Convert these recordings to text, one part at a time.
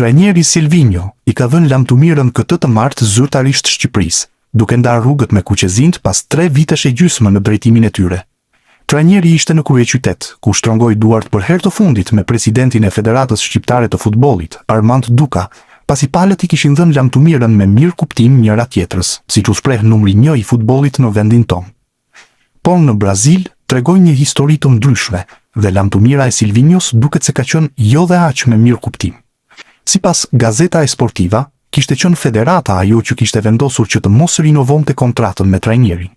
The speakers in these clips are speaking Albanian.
Trajneri Silvinho i ka dhënë lamtumirën këtë të martë zyrtarisht Shqipërisë, duke ndarë rrugët me kuqezinë pas 3 vitesh e gjysmë në drejtimin e tyre. Trajneri ishte në kryeqytet, ku shtrongoi duart për herë të fundit me presidentin e Federatës Shqiptare të Futbollit, Armand Duka, pasi palët i kishin dhënë lamtumirën me mirë kuptim njëra tjetrës, siç u shpreh numri 1 i futbollit në vendin tonë. Por në Brazil tregojnë një histori të ndryshme, dhe lamtumira e Silvinhos duket se ka qenë jo dhe aq me mirë kuptim. Sipas Gazeta Esportiva, kishte qenë federata ajo që kishte vendosur që të mos rinovonte kontratën me trajnerin.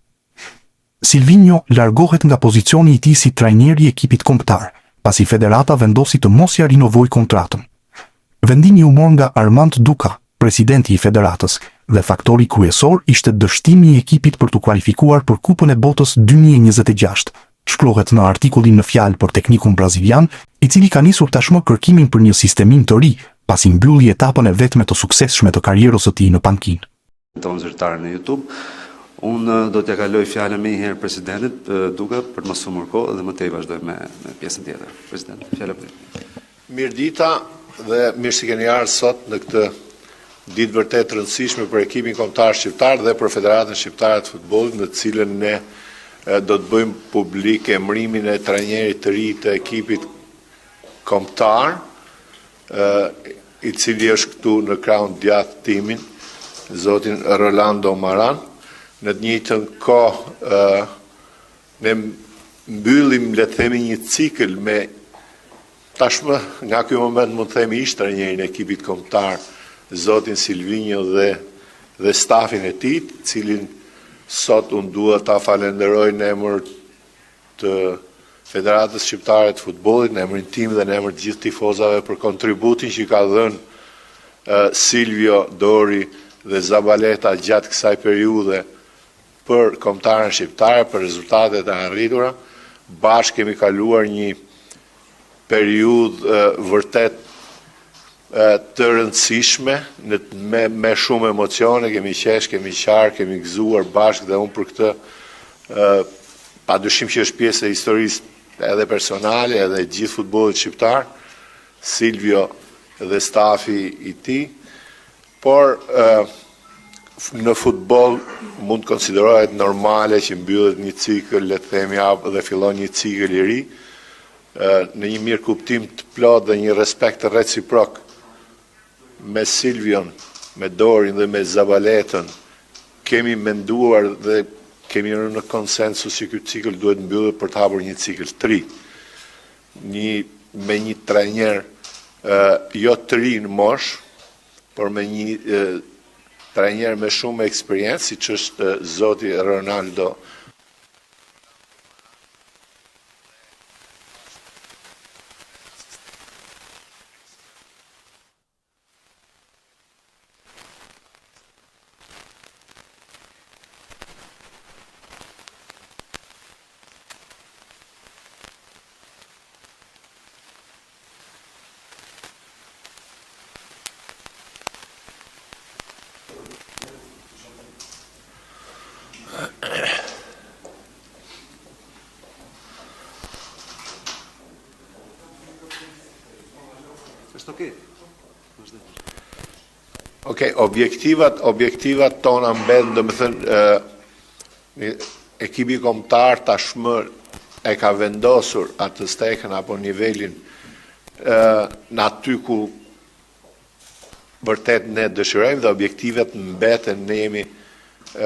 Silvinho largohet nga pozicioni i tij si trajneri i ekipit kombëtar, pasi federata vendosi të mos ja rinovojë kontratën. Vendimi u mor nga Armand Duka, presidenti i federatës, dhe faktori kryesor ishte dështimi i ekipit për të kualifikuar për Kupën e Botës 2026. Shkruhet në artikullin në fjalë për teknikun brazilian, i cili ka nisur tashmë kërkimin për një sistemim të ri, pasi mbylli etapën e vetme të suksesshme të karrierës së tij në pankinë. Tonë zyrtare në YouTube. Unë do t'ja kaloj fjalën më një herë presidentit Duka për të mos humbur kohë dhe më tej vazhdoj me pjesën tjetër. President, fjala për ju. Mirëdita dhe mirë se keni ardhur sot në këtë ditë vërtet të rëndësishme për ekipin kombëtar shqiptar dhe për Federatën Shqiptare të Futbollit, në të cilën ne do të bëjmë publik emërimin e trajnerit të ri të ekipit kombëtar, i cili është këtu në krahun djathtë timin, zotin Rolando Maran. Në të njëjtën kohë ne mbyllim, le të themi, një cikël me tashmë nga ky moment mund të themi ish trajnerin e ekipit kombëtar, zotin Silvinho dhe stafin e tij, cilin sot unë dua ta falenderoj në emër të Federatës Shqiptare të Futbollit, në emrin tim dhe në emër të gjithë tifozave për kontributin që ka dhënë Silvio, Dori dhe Zabaleta gjatë kësaj periudhe për kombëtarën shqiptare, për rezultatet e arritura. Bashkë kemi kaluar një periudhë vërtet të rëndësishme, me shumë emocione, kemi qesh, kemi qarë, kemi gëzuar bashkë, dhe unë për këtë padyshim që është pjesë e historisë edhe personale, edhe gjithë futbollit shqiptar, Silvio dhe stafi i tij, por në futboll mund të konsiderohet normale që mbyllet një cikël, le të themi, dhe fillon një cikël i ri, në një mirë kuptim të plot dhe një respekt të reciprok me Silvion, me Dorin dhe me Zabaletën. Kemi menduar dhe kemi rënë në konsensus që ky cikël duhet mbyllet për të hapur një cikël të ri. Me një trajner jo të ri në moshë, por me një trajner me shumë eksperiencë, siç është zoti Ronaldo. Okej, objektivat tona mbeten, domethënë ekipi kombëtar tashmë e ka vendosur atë stekën apo nivelin në aty ku vërtet ne dëshirojmë, dhe objektivat mbeten,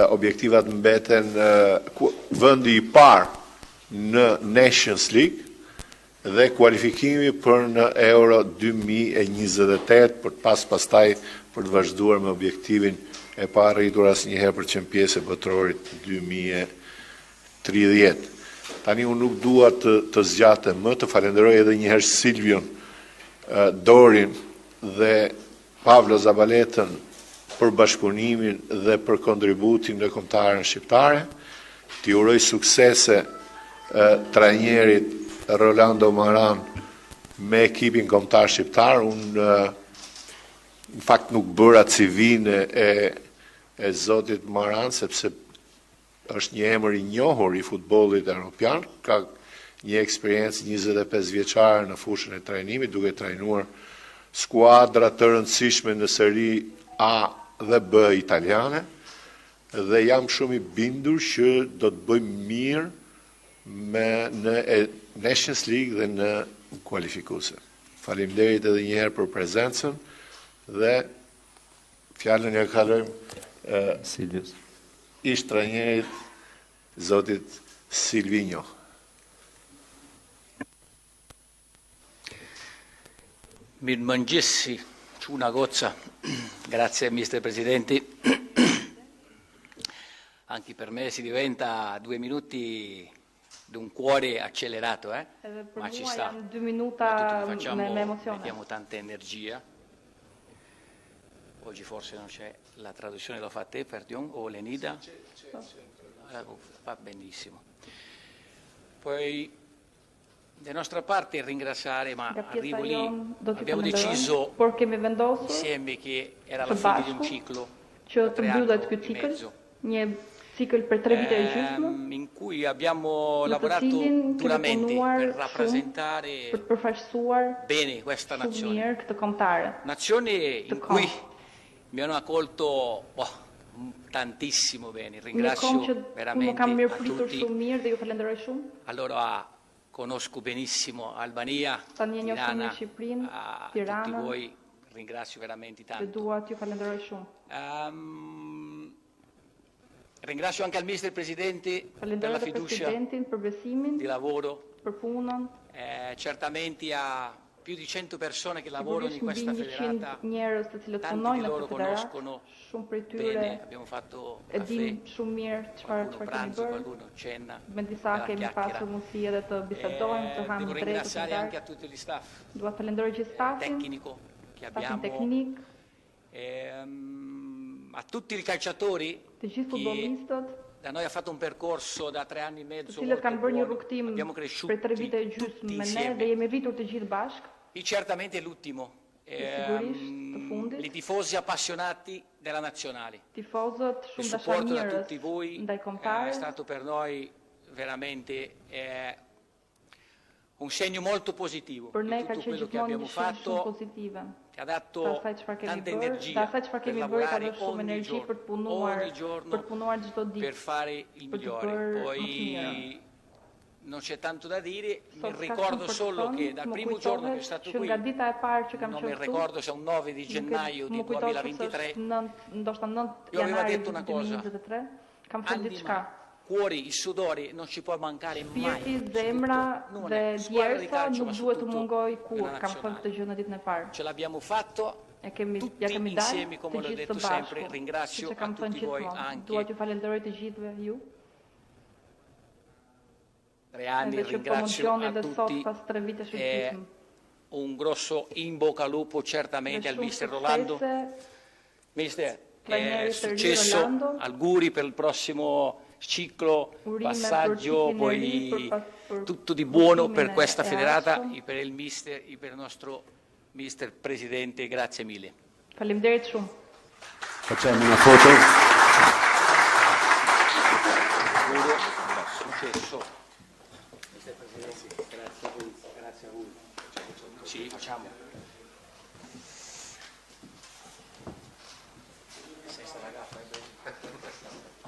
objektivat mbeten vendi i parë në Nations League dhe kualifikimi për në Euro 2028, për pastaj për të vazhduar me objektivin e pa arritur asnjëherë për qenë e botrorit 2030. Tani unë nuk dua të zgjatem më, të falenderoj edhe një herë Silvion, Dorin dhe Pavlo Zabaletën për bashkëpunimin dhe për kontributin në kombëtarën shqiptare. T'i uroj suksese trajnerit Rolando Maran me ekipin kombëtar shqiptar. Unë në fakt nuk bëra CV-n e zotit Maran, sepse është një emër i njohur i futbollit evropian, ka një eksperiencë 25 vjeçare në fushën e trajnimit, duke trajnuar skuadra të rëndësishme në seri A dhe B italiane, dhe jam shumë i bindur që do të bëjmë mirë në Nations League dhe në kualifikuese. Faleminderit edhe një herë për prezencën dhe fjalën ja kalojmë Silvius. ish trajnerit zotit Silvinho. Mirëmëngjesi, Çuna Gozza. Grazie Mister Presidente. Anche per me si diventa 2 minuti di un cuore accelerato, ma ci sta. 2 minuta me emozione. Mettiamo tanta energia. Oggi forse non c'è la traduzione, lo fa te, perdon, o Lenida? Va benissimo. Poi, da nostra parte ringraziare, ma arrivo lì, abbiamo deciso insieme che era la fine di un ciclo, që të mbyllet ky e cikël, mezzo, një cikël për 3 vite e gjysmë, in cui abbiamo në të lavorato cilin kemi duramente punuar per shumë rappresentare për të përfaqësuar bene questa shumë nazione. mirë këtë kombëtare. Nazione in Të cui kom. mi hanno accolto tantissimo bene. Një Ringrazio kom që ku më veramente kam a mirëpritur tutti. shumë mirë dhe ju falenderoj shumë. Allora conosco benissimo Albania, Tani e njoh shumë Tirana, mirë Shqipërinë, a tutti Tiranën, voi ringrazio veramente dhe tanto. dua t'ju falenderoj shumë. Ringrazio anche al Mister Presidente per Falenderoj la edhe fiducia presidentin për besimin, di lavoro, për punën. certamente a più di 100 persone che lavorano in Sigurisht questa mbi 100 federata. njerëz të cilët Tanti punojnë di në loro këtë federat, conoscono shumë prej tyre bene, abbiamo fatto e caffè, din shumë mirë çfarë qualcuno kemi pranzo, bërë. qualcuno cena, Me disa bella kemi chiacchiera. pasur mundësi edhe të bisedojmë, të hamë Devo drejtë. ringraziare anche a tutti gli staff Dua të falenderoj gjithë stafin, tecnico che stafin abbiamo, teknik, a tutti i calciatori të gjithë che futbollistët, da noi ha fatto un percorso da 3 anni e të mezzo cilët molto kanë bërë një buono. rrugtim Abbiamo cresciuto për 3 vite e gjysmë tutti me ne insieme. dhe jemi rritur të gjithë bashkë. E certamente l'ultimo. Sigurisht të fundit, I tifosi appassionati della nazionale. tifozët Il shumë supporto da dashamirës tutti voi ndaj è kombëtarës, stato per noi veramente un segno molto positivo për ne di ka tutto qenë quello che gjithmonë abbiamo një shumë fatto, pozitive. che ha dato Të asaj çfarë kemi tanta bërë, energia të asaj çfarë per kemi bërë ka lavorare dhënë shumë ogni energji giorno, për të punuar, ogni giorno për të punuar çdo per ditë. fare il per të migliore. bërë më të Poi mirën. non c'è tanto da dire, mi Sot ka ricordo shumë për të solo thënë, che dal më primo giorno che kujtohet è stato që qui, nga dita e parë që kam non mi qenë këtu, ricordo se è un 9 di nuk e- gennaio më di kujtohet se 2023, është ndoshta 9 Io avevo janari detto una cosa. 2023, kam thënë anima, diçka. cuori, il sudore non ci può mancare mai. Shpirti, zemra Soprattutto non dhe è squadra di djersa calcio, ma nuk duhet të soprattutto mungoj nella kur, kam thënë nazionale. këtë gjë në ditën e parë. Ce l'abbiamo fatto Ja kemi tutti dalë insieme, të come l'ho gjithë detto së sempre. bashku. Ringrazio Siç e kam a thënë tutti voi gjithmonë. anche. Dua t'ju falenderoj të gjithëve ju. 3 anni, Edhe që ringrazio promozioni a dhe sot tutti. pas 3 vitesh e Eh, gjysmë. Un grosso in bocca al lupo certamente al Dhe shumë mister Rolando. suksese, Mister, Trainerit successo, Rolando. auguri per il prossimo ciclo, Urime për passaggio, cikllin e ri, poi për tutto di buono pushimin per questa e federata ardhshëm. e per il mister e per il nostro mister presidente, grazie mille. Faleminderit shumë. Facciamo una foto. Auguro, successo. Mister Presidente, grazie a voi, grazie a voi. Sì, facciamo. Senza la gaffa, è bene.